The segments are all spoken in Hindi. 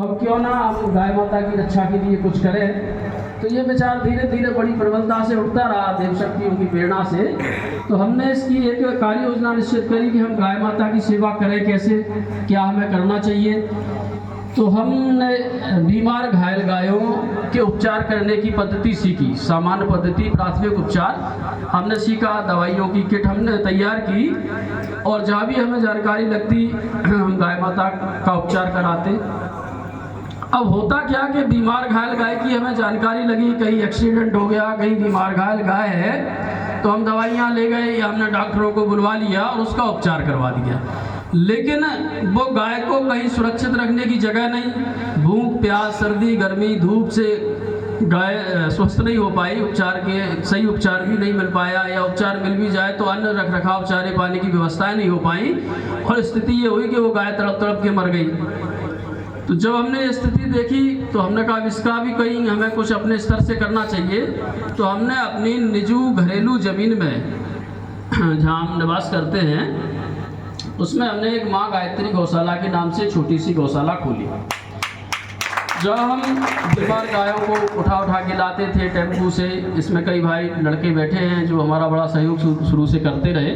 अब क्यों ना हम गाय माता की रक्षा के लिए कुछ करें। तो ये विचार धीरे धीरे बड़ी प्रबलता से उठता रहा देव शक्तियों की प्रेरणा से। तो हमने इसकी एक कार्य योजना निश्चित करी कि हम गाय माता की सेवा करें कैसे, क्या हमें करना चाहिए। तो हमने बीमार घायल गायों के उपचार करने की पद्धति सीखी, सामान्य पद्धति, प्राथमिक उपचार हमने सीखा, दवाइयों की किट हमने तैयार की और जहाँ भी हमें जानकारी लगती हम गाय माता का उपचार कराते। अब होता क्या कि बीमार घायल गाय की हमें जानकारी लगी, कहीं एक्सीडेंट हो गया, कहीं बीमार घायल गाय है, तो हम दवाइयाँ ले गए या हमने डॉक्टरों को बुलवा लिया और उसका उपचार करवा दिया। लेकिन वो गाय को कहीं सुरक्षित रखने की जगह नहीं, भूख प्यास सर्दी गर्मी धूप से गाय स्वस्थ नहीं हो पाई, उपचार के सही उपचार भी नहीं मिल पाया, या उपचार मिल भी जाए तो अन्न रख रखाव चारे पानी की व्यवस्थाएं नहीं हो पाई और स्थिति ये हुई कि वो गाय तड़प तड़प के मर गई। तो जब हमने ये स्थिति देखी तो हमने कहा इसका भी कहीं हमें कुछ अपने स्तर से करना चाहिए। तो हमने अपनी निजी घरेलू ज़मीन में जहाँ हम निवास करते हैं उसमें हमने एक माँ गायत्री गौशाला के नाम से छोटी सी गौशाला खोली। जब हम बीमार गायों को उठा के लाते थे टेम्पू से, इसमें कई भाई लड़के बैठे हैं जो हमारा बड़ा सहयोग शुरू से करते रहे,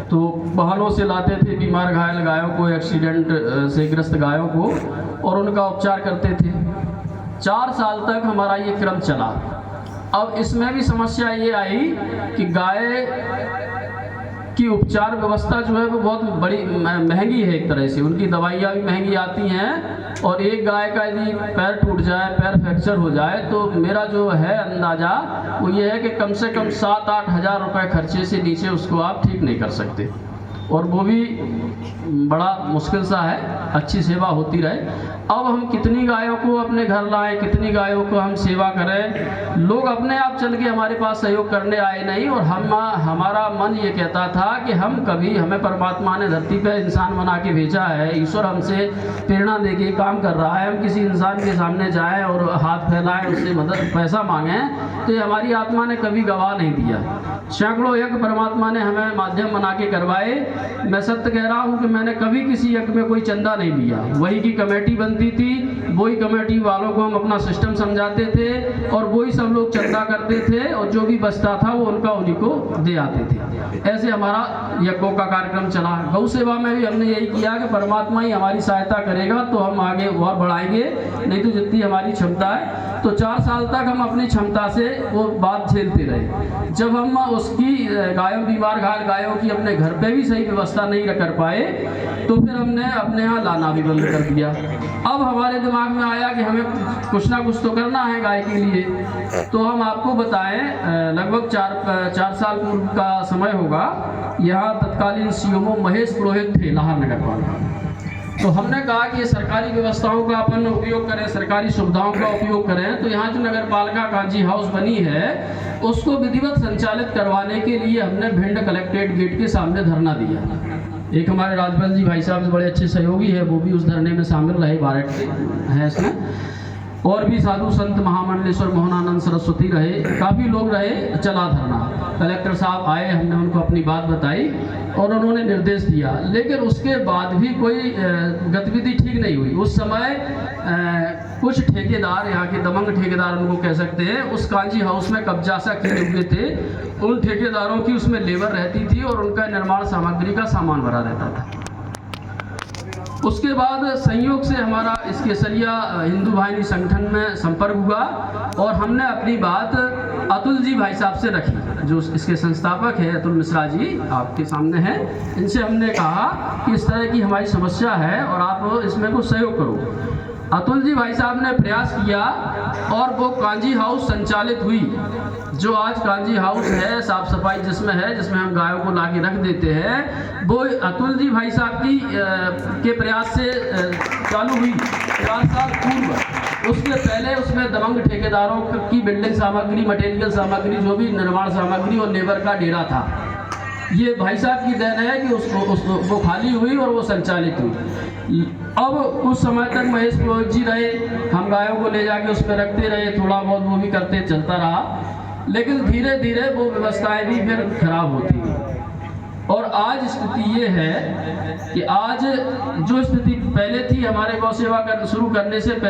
तो वाहनों से लाते थे बीमार घायल गायों को, एक्सीडेंट से ग्रस्त गायों को, और उनका उपचार करते थे। 4 साल तक हमारा ये क्रम चला। अब इसमें भी समस्या ये आई कि गाय की उपचार व्यवस्था जो है वो बहुत बड़ी महंगी है, एक तरह से उनकी दवाइयाँ भी महंगी आती हैं, और एक गाय का यदि पैर टूट जाए, पैर फ्रैक्चर हो जाए, तो मेरा जो है अंदाज़ा वो ये है कि कम से कम 7-8 हज़ार रुपये खर्चे से नीचे उसको आप ठीक नहीं कर सकते, और वो भी बड़ा मुश्किल सा है, अच्छी सेवा होती रहे। अब हम कितनी गायों को अपने घर लाएं, कितनी गायों को हम सेवा करें। लोग अपने आप चल के हमारे पास सहयोग करने आए नहीं, और हमारा मन ये कहता था कि हमें परमात्मा ने धरती पे इंसान बना के भेजा है, ईश्वर हमसे प्रेरणा दे के काम कर रहा है, हम किसी इंसान के सामने जाएं और हाथ फैलाएं, उससे मदद पैसा मांगें, तो ये हमारी आत्मा ने कभी गवाह नहीं दिया। सैकड़ों यज्ञ परमात्मा ने हमें माध्यम बना के करवाए। मैं सत्य कह रहा हूँ कि मैंने कभी किसी यज्ञ में कोई चंदा नहीं लिया, वही की कमेटी बनती थी, वही कमेटी वालों को हम अपना सिस्टम समझाते थे और वही सब लोग चंदा करते थे, और जो भी बचता था वो उनका उन्हीं को दे आते थे। ऐसे हमारा यज्ञों का कार्यक्रम चला। गौ सेवा में भी हमने यही किया कि परमात्मा ही हमारी सहायता करेगा तो हम आगे और बढ़ाएंगे, नहीं तो जितनी हमारी क्षमता है। तो 4 साल तक हम अपनी क्षमता से वो बात झेलते रहे। जब हम उसकी गायों, बीमार घायल गायों की अपने घर पे भी सही व्यवस्था नहीं कर पाए, तो फिर हमने अपने यहाँ लाना भी बंद कर दिया। अब हमारे दिमाग में आया कि हमें कुछ ना कुछ तो करना है गाय के लिए। तो हम आपको बताएं, लगभग 4 साल पूर्व का समय होगा, यहाँ तत्कालीन सीएमओ महेश पुरोहित थे लाहौर नगर पालिका। तो हमने कहा कि सरकारी व्यवस्थाओं का अपन उपयोग करें, सरकारी सुविधाओं का उपयोग करें। तो यहाँ जो नगर पालिका कांजी हाउस बनी है उसको विधिवत संचालित करवाने के लिए हमने भिंड कलेक्ट्रेट गेट के सामने धरना दिया। एक हमारे राजपाल जी भाई साहब बड़े अच्छे सहयोगी है, वो भी उस धरने में शामिल रहे, भारत के हैं इसमें, और भी साधु संत महामंडलेश्वर मोहनानंद सरस्वती रहे, काफ़ी लोग रहे। चला धरना, कलेक्टर साहब आए, हमने उनको अपनी बात बताई और उन्होंने निर्देश दिया, लेकिन उसके बाद भी कोई गतिविधि ठीक नहीं हुई। उस समय कुछ ठेकेदार, यहाँ के दबंग ठेकेदार उनको कह सकते हैं, उस कांजी हाउस में कब्जा सा किए हुए थे। उन ठेकेदारों की उसमें लेबर रहती थी और उनका निर्माण सामग्री का सामान भरा रहता था। उसके बाद संयोग से हमारा इस केसरिया हिंदू वाहिनी संगठन में संपर्क हुआ और हमने अपनी बात अतुल जी भाई साहब से रखी, जो इसके संस्थापक है अतुल मिश्रा जी, आपके सामने हैं। इनसे हमने कहा कि इस तरह की हमारी समस्या है और आप इसमें कुछ सहयोग करो। अतुल जी भाई साहब ने प्रयास किया और वो कांजी हाउस संचालित हुई। जो आज कांजी हाउस है, साफ सफाई जिसमें है, जिसमें हम गायों को ला के रख देते हैं, वो अतुल जी भाई साहब की के प्रयास से चालू हुई 4 साल पूर्व। उसके पहले उसमें दबंग ठेकेदारों की बिल्डिंग सामग्री, मटेरियल सामग्री, जो भी निर्माण सामग्री और लेबर का डेरा था। ये भाई साहब की देन है कि वो खाली हुई और वो संचालित हुई। अब उस समय तक महेश पुरोहित जी रहे, हम गायों को ले जाके उस पर रखते रहे, थोड़ा बहुत वो भी करते चलता रहा, लेकिन धीरे धीरे वो व्यवस्थाएं भी फिर खराब होती गई और आज स्थिति ये है कि आज जो स्थिति पहले थी, हमारे गौ सेवा शुरू करने से पहले